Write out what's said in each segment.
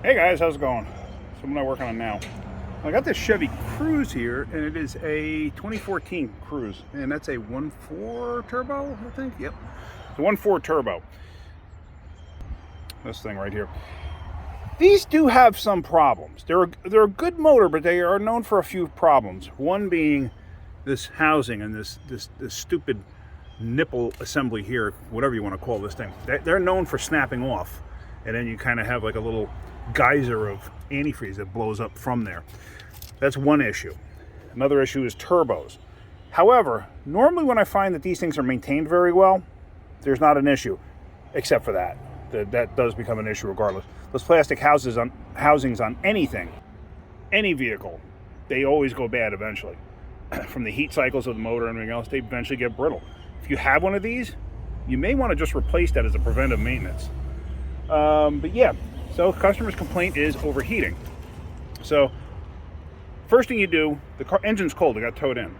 Hey guys, how's it going? So what am I working on now? I got this Chevy Cruze here, and it is a 2014 Cruze, and that's a 1.4 turbo, I think. Yep, it's a 1.4 turbo. This thing right here. These do have some problems. They're a good motor, but they are known for a few problems. One being this housing and this stupid nipple assembly here, whatever you want to call this thing. They're known for snapping off, and then you kind of have like a little geyser of antifreeze that blows up from there. That's one issue. Another issue is turbos. However, normally when I find that these things are maintained very well, there's not an issue, except for that. That does become an issue regardless. Those plastic housings on anything, any vehicle, they always go bad eventually. From the heat cycles of the motor and everything else, they eventually get brittle. If you have one of these, you may want to just replace that as a preventive maintenance. But yeah, so customer's complaint is overheating. So first thing you do, the car engine's cold, it got towed in.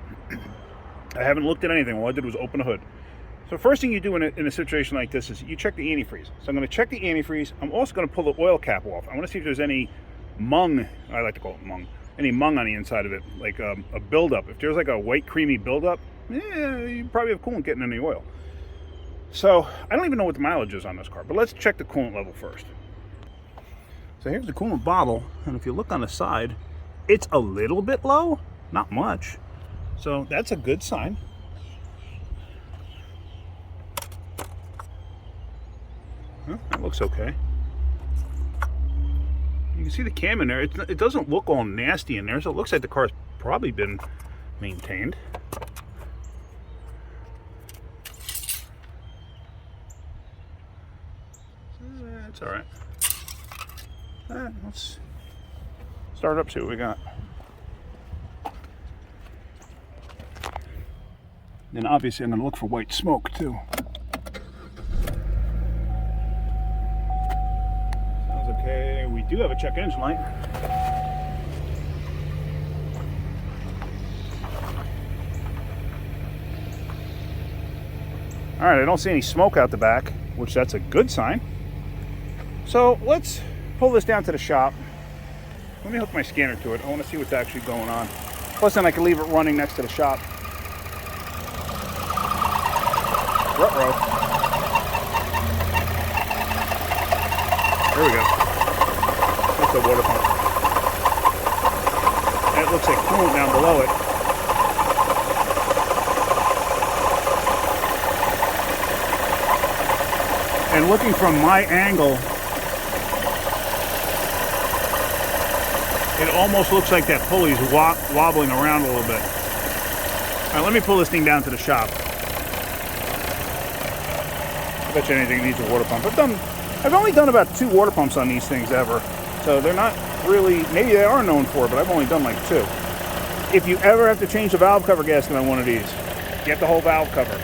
I haven't looked at anything, all I did was open the hood. So first thing you do in a situation like this is you check the antifreeze. So I'm going to check the antifreeze. I'm also going to pull the oil cap off. I want to see if there's any mung, I like to call it mung, any mung on the inside of it, like a buildup. If there's like a white creamy buildup, you probably have coolant getting in the oil. So I don't even know what the mileage is on this car, but let's check the coolant level first. So here's the coolant bottle, and if you look on the side, it's a little bit low, not much. So that's a good sign. Well, that looks okay. You can see the cam in there. It doesn't look all nasty in there, so it looks like the car's probably been maintained. That's all right. Let's start it up, see what we got. Then obviously I'm going to look for white smoke too. Sounds okay. We do have a check engine light. All right, I don't see any smoke out the back, which that's a good sign. So let's pull this down to the shop. Let me hook my scanner to it. I want to see what's actually going on. Plus then I can leave it running next to the shop. Ruh-roh. There we go. That's the water pump. And it looks like coolant down below it. And looking from my angle, it almost looks like that pulley's wobbling around a little bit. All right, let me pull this thing down to the shop. I bet you anything needs a water pump. I've only done about 2 water pumps on these things ever. So they're not really, maybe they are known for it, but I've only done like 2. If you ever have to change the valve cover gasket on one of these, get the whole valve cover.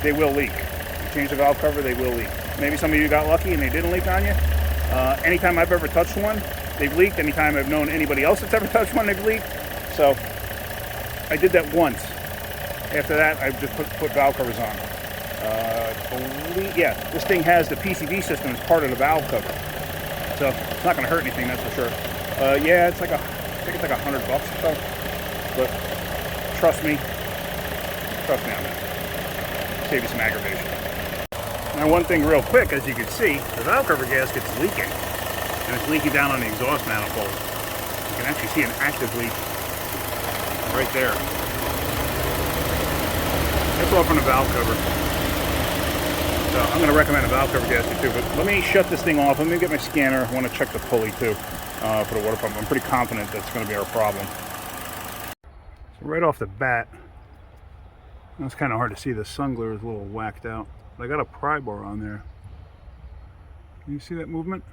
They will leak. You change the valve cover, they will leak. Maybe some of you got lucky and they didn't leak on you. Anytime I've ever touched one, they've leaked. Anytime I've known anybody else that's ever touched one, they've leaked. So I did that once. After that, I've just put valve covers on. Yeah, this thing has the PCV system as part of the valve cover. So it's not going to hurt anything, that's for sure. Yeah, it's like I think it's like $100 or so. But trust me on that. Save you some aggravation. Now one thing real quick, as you can see, the valve cover gasket's leaking. And it's leaking down on the exhaust manifold. You can actually see an active leak right there. That's all from the valve cover. So I'm going to recommend a valve cover gasket too. But let me shut this thing off. Let me get my scanner. I want to check the pulley too for the water pump. I'm pretty confident that's going to be our problem. So right off the bat, it's kind of hard to see. The sun glare is a little whacked out. But I got a pry bar on there. Can you see that movement?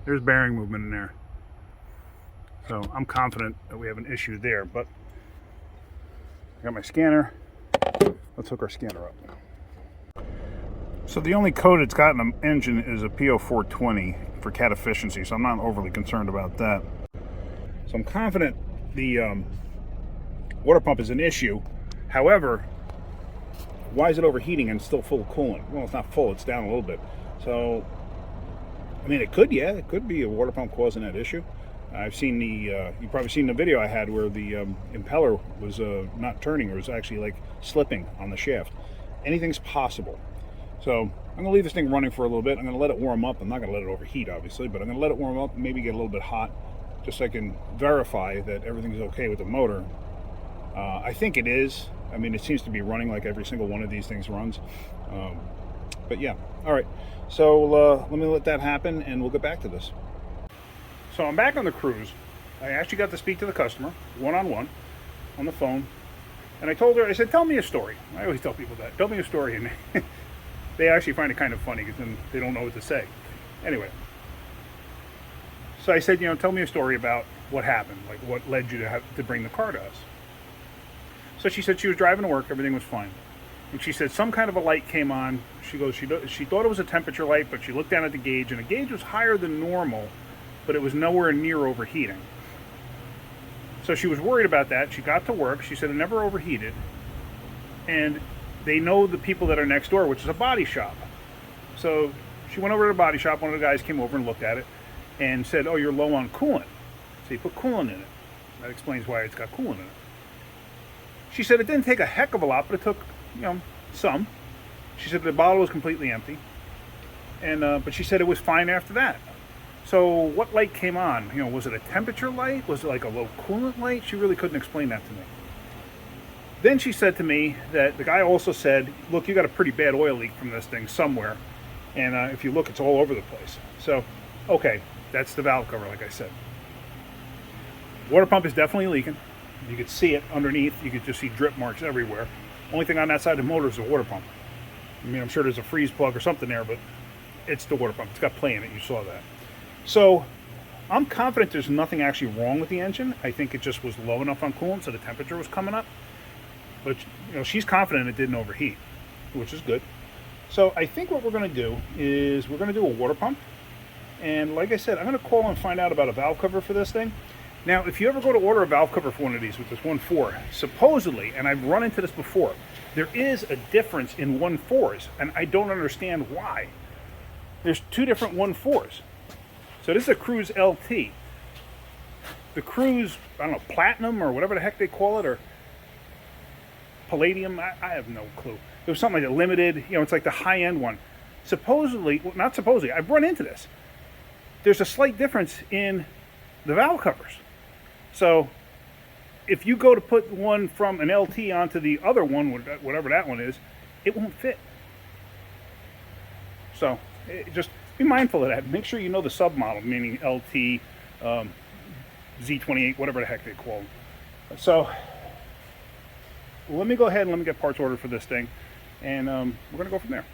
There's bearing movement in there. So I'm confident that we have an issue there, but I got my scanner. Let's hook our scanner up. So the only code it's got in the engine is a P0420 for cat efficiency, so I'm not overly concerned about that. So I'm confident the water pump is an issue. However, why is it overheating and still full of coolant? Well, it's not full, it's down a little bit. So I mean, it could, yeah, it could be a water pump causing that issue. I've seen the, you've probably seen the video I had where the impeller was not turning, or was actually like slipping on the shaft. Anything's possible. So I'm going to leave this thing running for a little bit. I'm going to let it warm up. I'm not going to let it overheat, obviously, but I'm going to let it warm up, maybe get a little bit hot, just so I can verify that everything's okay with the motor. I think it is. I mean, it seems to be running like every single one of these things runs. But yeah, all right. So let me let that happen, and we'll get back to this. So I'm back on the Cruze. I actually got to speak to the customer one-on-one on the phone, and I told her, I said, tell me a story. I always tell people that. Tell me a story, and they actually find it kind of funny because then they don't know what to say. Anyway, so I said, tell me a story about what happened, like what led you to have to bring the car to us. So she said she was driving to work, everything was fine. And she said some kind of a light came on. She goes, she thought it was a temperature light, but she looked down at the gauge, and the gauge was higher than normal, but it was nowhere near overheating. So she was worried about that. She got to work. She said it never overheated. And they know the people that are next door, which is a body shop. So she went over to the body shop. One of the guys came over and looked at it and said, oh, you're low on coolant. So you put coolant in it. That explains why it's got coolant in it. She said it didn't take a heck of a lot, but it took, some. She said the bottle was completely empty. And but she said it was fine after that. So what light came on? Was it a temperature light? Was it like a low coolant light? She really couldn't explain that to me. Then she said to me that the guy also said, look, you got a pretty bad oil leak from this thing somewhere. And if you look, it's all over the place. So, okay, that's the valve cover, like I said. Water pump is definitely leaking. You could see it underneath. You could just see drip marks everywhere. Only thing on that side of the motor is the water pump. I mean, I'm sure there's a freeze plug or something there, but it's the water pump. It's got play in it. You saw that. So I'm confident there's nothing actually wrong with the engine. I think it just was low enough on coolant, so the temperature was coming up. But she's confident it didn't overheat, which is good. So I think what we're going to do is we're going to do a water pump. And like I said, I'm going to call and find out about a valve cover for this thing. Now, if you ever go to order a valve cover for one of these with this 1.4, supposedly, and I've run into this before, there is a difference in 1.4s, and I don't understand why. There's two different 1.4s. So this is a Cruze LT. The Cruze, I don't know, Platinum or whatever the heck they call it, or Palladium, I have no clue. It was something like a limited, it's like the high-end one. Supposedly, well, not supposedly, I've run into this. There's a slight difference in the valve covers. So if you go to put one from an LT onto the other one, whatever that one is, it won't fit. So just be mindful of that. Make sure you know the submodel, meaning LT, Z28, whatever the heck they call them. So let me go ahead and let me get parts ordered for this thing, and we're going to go from there.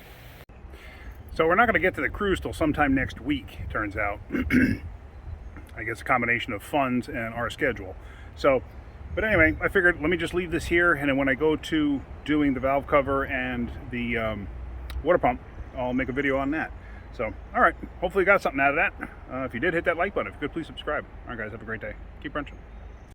So we're not going to get to the Cruze till sometime next week, it turns out. I guess a combination of funds and our schedule. So, but anyway, I figured let me just leave this here, and then when I go to doing the valve cover and the water pump, I'll make a video on that. So, all right, hopefully you got something out of that. If you did, hit that like button. If you could, please subscribe. All right, guys, have a great day. Keep wrenching.